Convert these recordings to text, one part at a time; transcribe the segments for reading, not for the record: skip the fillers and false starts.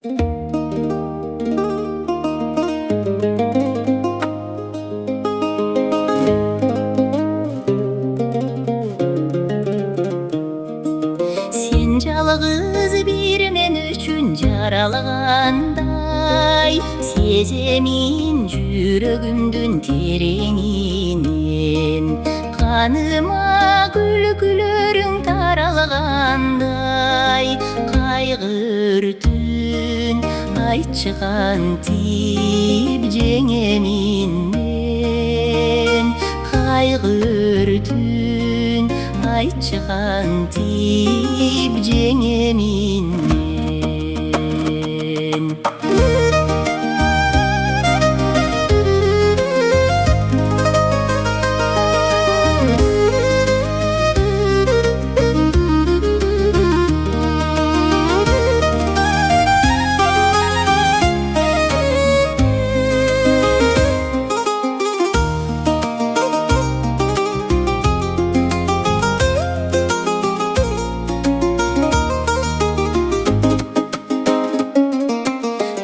Sen жалгыз bir men üçün jaralгандай сеземин жүрөгүмдүн тереңинен, каныма күлкүлөрүң таралгандай. Кайгыртын айтчы кантип жеңемин мен, кайгыртын айтчы кантип жеңемин мен.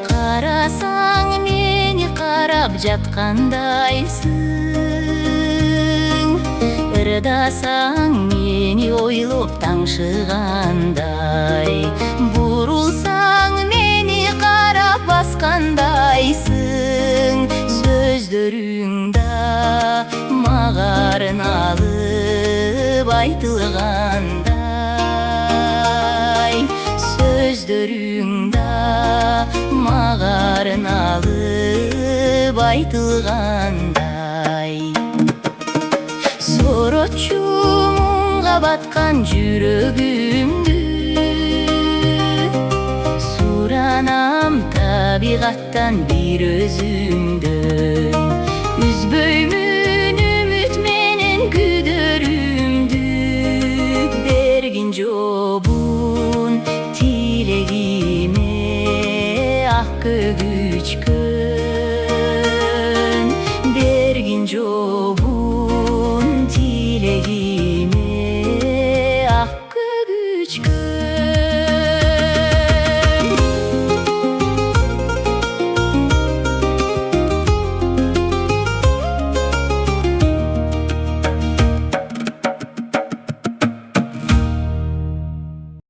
Карасаң мени карап жаткандайсың, ырдасаң мени ойлоп таңшыгандай, бурулсаң мени карап баскандайсың. Сөздөрүң да мага арналып айтылгандай, сөздөрүң да мага арналып айтылгандай. Сорочу муңга баткан жүрөгүмдү, суранам табигаттан бир өзүңдөн. Үзбөймүн үмүт менен күдөрүмдү, бергин жобун тилегиме ак көгүчкө.